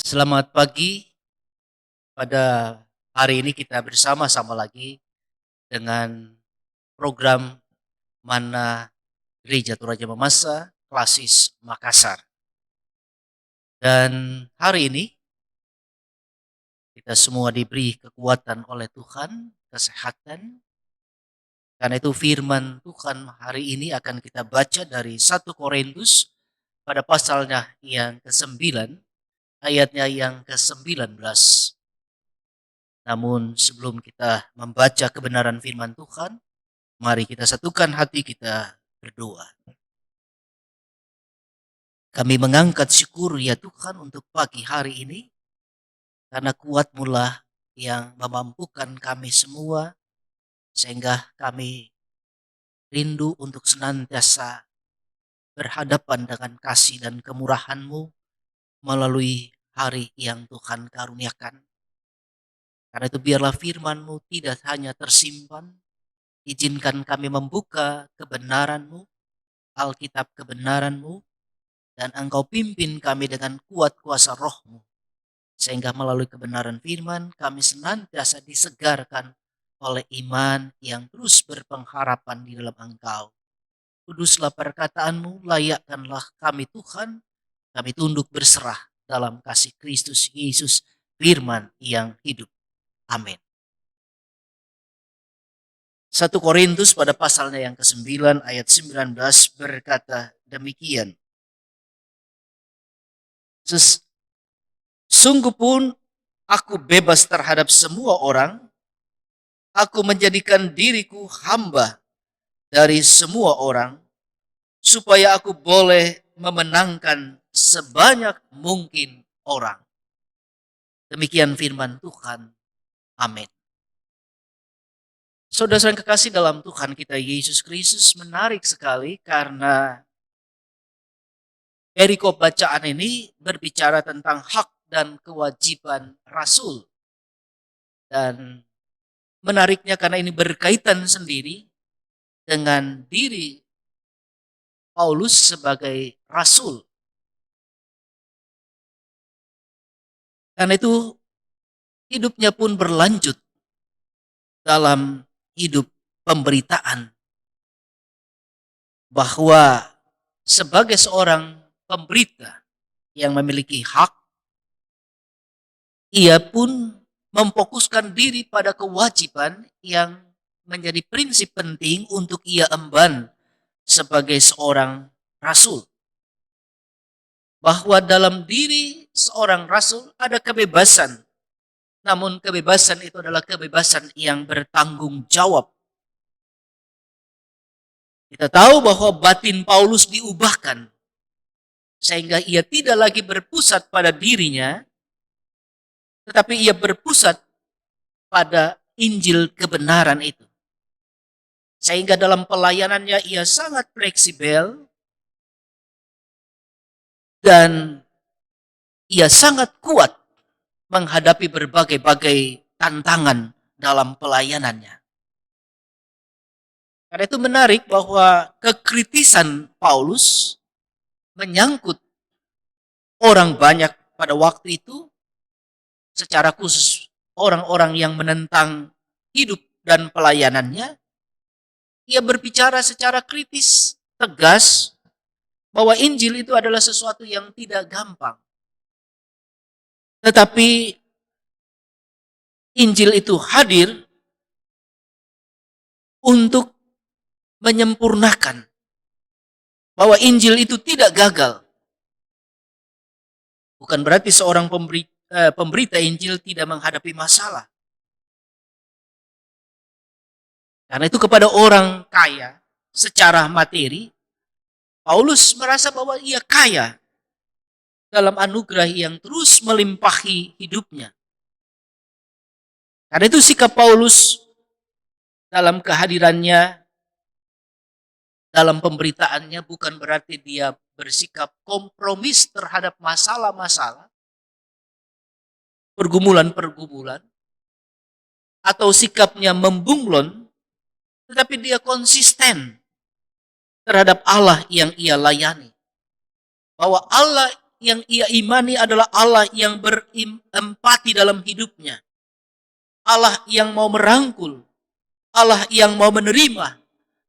Selamat pagi. Pada hari ini kita bersama-sama lagi dengan program Mana Gereja Toraja Mamasa Klasis Makassar. Dan hari ini kita semua diberi kekuatan oleh Tuhan, kesehatan. Karena itu firman Tuhan hari ini akan kita baca dari 1 Korintus pada pasalnya yang ke-9, ayatnya yang ke-19. Namun sebelum kita membaca kebenaran firman Tuhan, mari kita satukan hati kita berdoa. Kami mengangkat syukur ya Tuhan untuk pagi hari ini, karena kuat-Mu lah yang memampukan kami semua, sehingga kami rindu untuk senantiasa berhadapan dengan kasih dan kemurahan-Mu melalui hari yang Tuhan karuniakan. Karena itu biarlah firman-Mu tidak hanya tersimpan, izinkan kami membuka kebenaran-Mu, Alkitab kebenaran-Mu, dan Engkau pimpin kami dengan kuat kuasa Roh-Mu. Sehingga melalui kebenaran firman kami senantiasa disegarkan oleh iman yang terus berpengharapan di dalam Engkau. Kuduslah perkataan-Mu, layakkanlah kami Tuhan, kami tunduk berserah dalam kasih Kristus Yesus, firman yang hidup. Amin. 1 Korintus pada pasalnya yang ke-9 ayat 19 berkata demikian. Sungguh pun aku bebas terhadap semua orang, aku menjadikan diriku hamba dari semua orang, supaya aku boleh memenangkan sebanyak mungkin orang. Demikian firman Tuhan. Amin. Saudara yang kekasih dalam Tuhan kita Yesus Kristus, menarik sekali karena perikop bacaan ini berbicara tentang hak dan kewajiban rasul. Dan menariknya karena ini berkaitan sendiri dengan diri Paulus sebagai rasul. Karena itu hidupnya pun berlanjut dalam hidup pemberitaan. Bahwa sebagai seorang pemberita yang memiliki hak, ia pun memfokuskan diri pada kewajiban yang menjadi prinsip penting untuk ia emban sebagai seorang rasul. Bahwa dalam diri seorang rasul ada kebebasan. Namun kebebasan itu adalah kebebasan yang bertanggung jawab. Kita tahu bahwa batin Paulus diubahkan. Sehingga ia tidak lagi berpusat pada dirinya, tetapi ia berpusat pada Injil kebenaran itu. Sehingga dalam pelayanannya ia sangat fleksibel dan ia sangat kuat menghadapi berbagai-bagai tantangan dalam pelayanannya. Karena itu menarik bahwa kekritisan Paulus menyangkut orang banyak pada waktu itu, secara khusus orang-orang yang menentang hidup dan pelayanannya. Ia berbicara secara kritis, tegas, bahwa Injil itu adalah sesuatu yang tidak gampang. Tetapi Injil itu hadir untuk menyempurnakan bahwa Injil itu tidak gagal. Bukan berarti seorang pemberita Injil tidak menghadapi masalah. Karena itu kepada orang kaya secara materi, Paulus merasa bahwa ia kaya dalam anugerah yang terus melimpahi hidupnya. Karena itu sikap Paulus dalam kehadirannya, dalam pemberitaannya bukan berarti dia bersikap kompromis terhadap masalah-masalah, pergumulan-pergumulan, atau sikapnya membunglon, tetapi dia konsisten terhadap Allah yang ia layani. Bahwa Allah yang ia imani adalah Allah yang berempati dalam hidupnya. Allah yang mau merangkul, Allah yang mau menerima,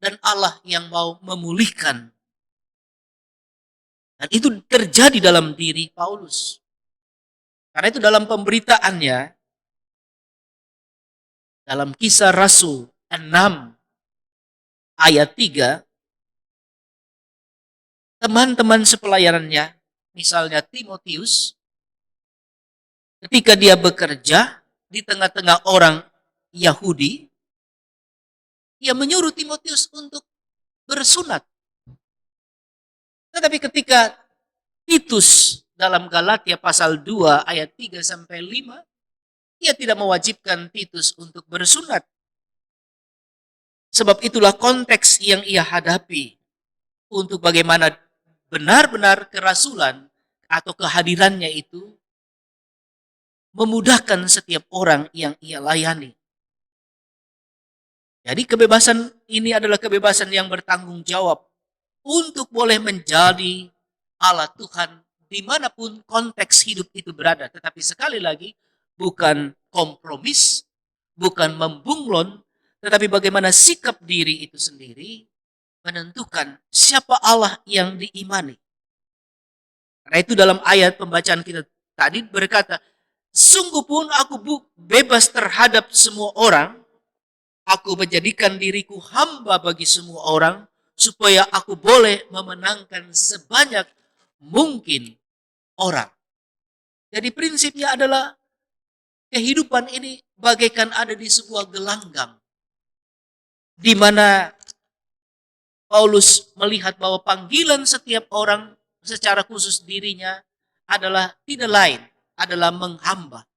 dan Allah yang mau memulihkan. Dan itu terjadi dalam diri Paulus. Karena itu dalam pemberitaannya, dalam Kisah Rasul 6 ayat 3, teman-teman sepelayarannya, misalnya Timotius, ketika dia bekerja di tengah-tengah orang Yahudi, ia menyuruh Timotius untuk bersunat. Tetapi ketika Titus dalam Galatia pasal 2 ayat 3 sampai 5, ia tidak mewajibkan Titus untuk bersunat. Sebab itulah konteks yang ia hadapi untuk bagaimana benar-benar kerasulan atau kehadirannya itu memudahkan setiap orang yang ia layani. Jadi kebebasan ini adalah kebebasan yang bertanggung jawab untuk boleh menjadi alat Tuhan dimanapun konteks hidup itu berada. Tetapi sekali lagi, bukan kompromis, bukan membunglon, tetapi bagaimana sikap diri itu sendiri menentukan siapa Allah yang diimani. Karena itu dalam ayat pembacaan kita tadi berkata, sungguh pun aku bebas terhadap semua orang, aku menjadikan diriku hamba bagi semua orang, supaya aku boleh memenangkan sebanyak mungkin orang. Jadi prinsipnya adalah kehidupan ini bagaikan ada di sebuah gelanggang, di mana Paulus melihat bahwa panggilan setiap orang secara khusus dirinya adalah tidak lain, adalah menghamba.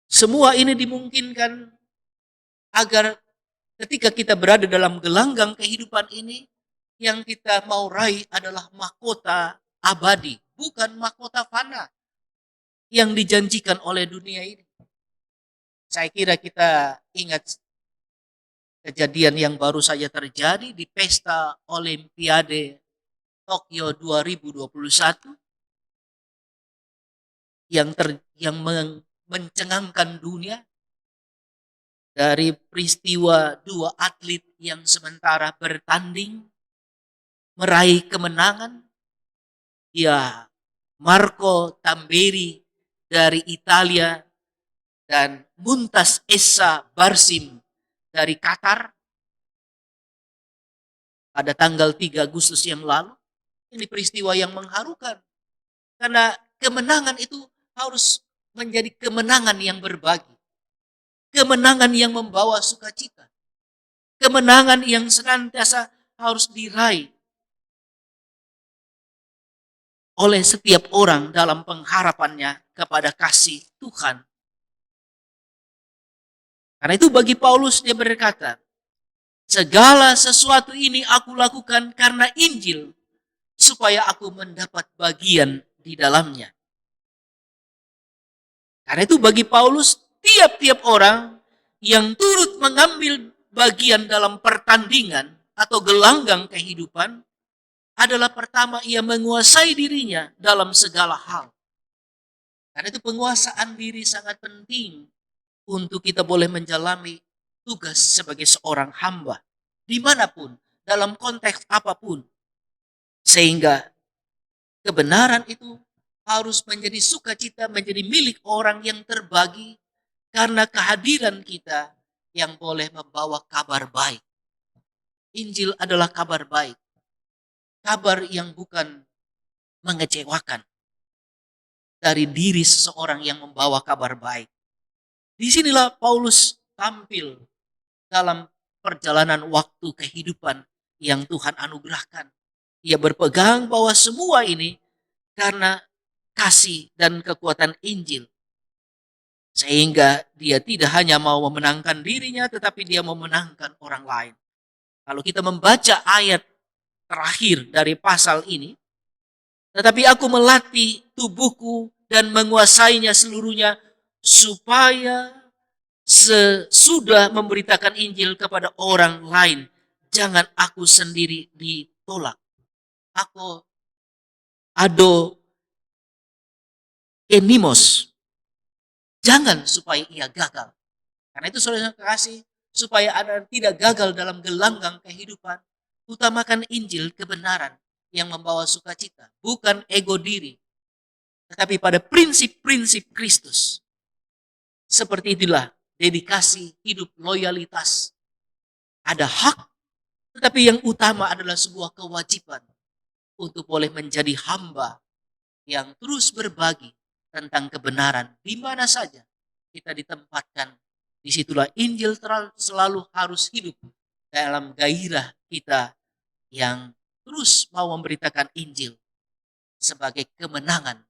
Semua ini dimungkinkan agar ketika kita berada dalam gelanggang kehidupan ini, yang kita mau raih adalah mahkota abadi, bukan mahkota fana yang dijanjikan oleh dunia ini. Saya kira kita ingat kejadian yang baru saja terjadi di pesta Olimpiade Tokyo 2021 yang mencengangkan dunia dari peristiwa dua atlet yang sementara bertanding meraih kemenangan. Ya, Marco Tamberi dari Italia dan Muntas Essa Barsim dari Qatar pada tanggal 3 Agustus yang lalu. Ini peristiwa yang mengharukan. Karena kemenangan itu harus menjadi kemenangan yang berbagi. Kemenangan yang membawa sukacita. Kemenangan yang senantiasa harus diraih oleh setiap orang dalam pengharapannya kepada kasih Tuhan. Karena itu bagi Paulus dia berkata, segala sesuatu ini aku lakukan karena Injil, supaya aku mendapat bagian di dalamnya. Karena itu bagi Paulus, tiap-tiap orang yang turut mengambil bagian dalam pertandingan atau gelanggang kehidupan adalah pertama ia menguasai dirinya dalam segala hal. Karena itu penguasaan diri sangat penting untuk kita boleh menjalani tugas sebagai seorang hamba. Dimanapun, dalam konteks apapun. Sehingga kebenaran itu harus menjadi sukacita, menjadi milik orang yang terbagi karena kehadiran kita yang boleh membawa kabar baik. Injil adalah kabar baik. Kabar yang bukan mengecewakan dari diri seseorang yang membawa kabar baik. Disinilah Paulus tampil dalam perjalanan waktu kehidupan yang Tuhan anugerahkan. Ia berpegang bahwa semua ini karena kasih dan kekuatan Injil. Sehingga dia tidak hanya mau memenangkan dirinya, tetapi dia mau memenangkan orang lain. Kalau kita membaca ayat terakhir dari pasal ini, tetapi aku melatih tubuhku dan menguasainya seluruhnya, supaya sesudah memberitakan Injil kepada orang lain, jangan aku sendiri ditolak. Ako ado enimos. Jangan supaya ia gagal. Karena itu saudara kasih, supaya Anda tidak gagal dalam gelanggang kehidupan, utamakan Injil kebenaran yang membawa sukacita, bukan ego diri, tetapi pada prinsip-prinsip Kristus. Seperti itulah dedikasi, hidup, loyalitas. Ada hak, tetapi yang utama adalah sebuah kewajiban untuk boleh menjadi hamba yang terus berbagi tentang kebenaran di mana saja kita ditempatkan. Disitulah Injil selalu harus hidup dalam gairah kita yang terus mau memberitakan Injil sebagai kemenangan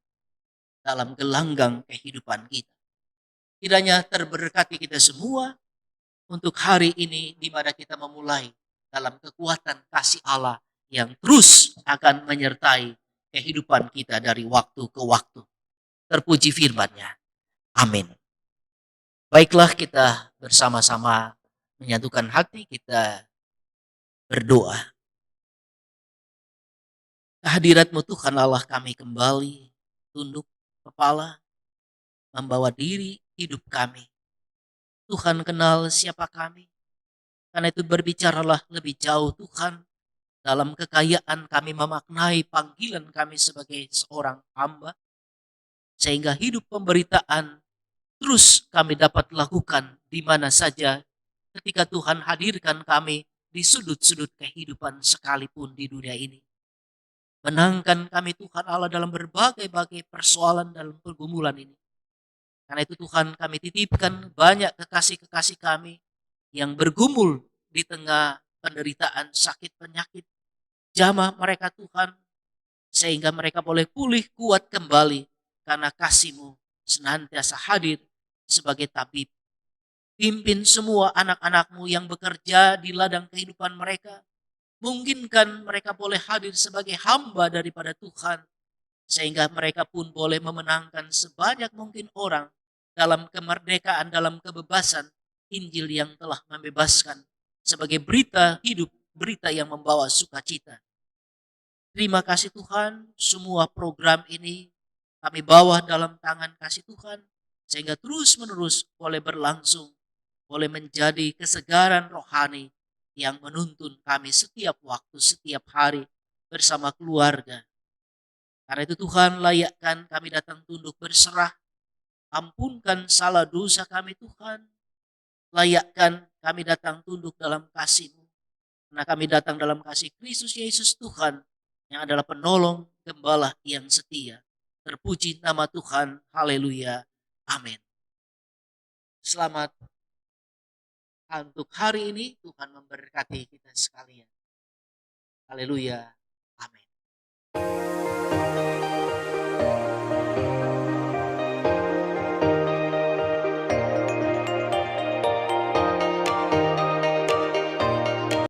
dalam gelanggang kehidupan kita. Kiranya terberkati kita semua untuk hari ini di mana kita memulai dalam kekuatan kasih Allah yang terus akan menyertai kehidupan kita dari waktu ke waktu. Terpuji firman-Nya. Amin. Baiklah, kita bersama-sama menyatukan hati, kita berdoa. Kehadirat-Mu Tuhan Allah, kami kembali tunduk kepala, membawa diri hidup kami. Tuhan kenal siapa kami. Karena itu berbicaralah lebih jauh Tuhan, dalam kekayaan kami memaknai panggilan kami sebagai seorang hamba, sehingga hidup pemberitaan terus kami dapat lakukan di mana saja ketika Tuhan hadirkan kami di sudut-sudut kehidupan sekalipun di dunia ini. Menangkan kami Tuhan Allah dalam berbagai-bagai persoalan dalam pergumulan ini. Karena itu Tuhan, kami titipkan banyak kekasih-kekasih kami yang bergumul di tengah penderitaan, sakit, penyakit. Jamah mereka Tuhan, sehingga mereka boleh pulih kuat kembali karena kasih-Mu senantiasa hadir sebagai tabib. Pimpin semua anak-anak-Mu yang bekerja di ladang kehidupan mereka. Mungkinkan mereka boleh hadir sebagai hamba daripada Tuhan, sehingga mereka pun boleh memenangkan sebanyak mungkin orang dalam kemerdekaan, dalam kebebasan Injil yang telah membebaskan sebagai berita hidup, berita yang membawa sukacita. Terima kasih Tuhan, semua program ini kami bawa dalam tangan kasih Tuhan, sehingga terus-menerus boleh berlangsung, boleh menjadi kesegaran rohani yang menuntun kami setiap waktu, setiap hari bersama keluarga. Karena itu Tuhan, layakkan kami datang tunduk berserah, ampunkan salah dosa kami Tuhan, layakkan kami datang tunduk dalam kasih-Mu, karena kami datang dalam kasih Kristus Yesus Tuhan, yang adalah penolong gembala yang setia. Terpuji nama Tuhan, haleluya, amin. Selamat untuk hari ini, Tuhan memberkati kita sekalian. Haleluya, amin.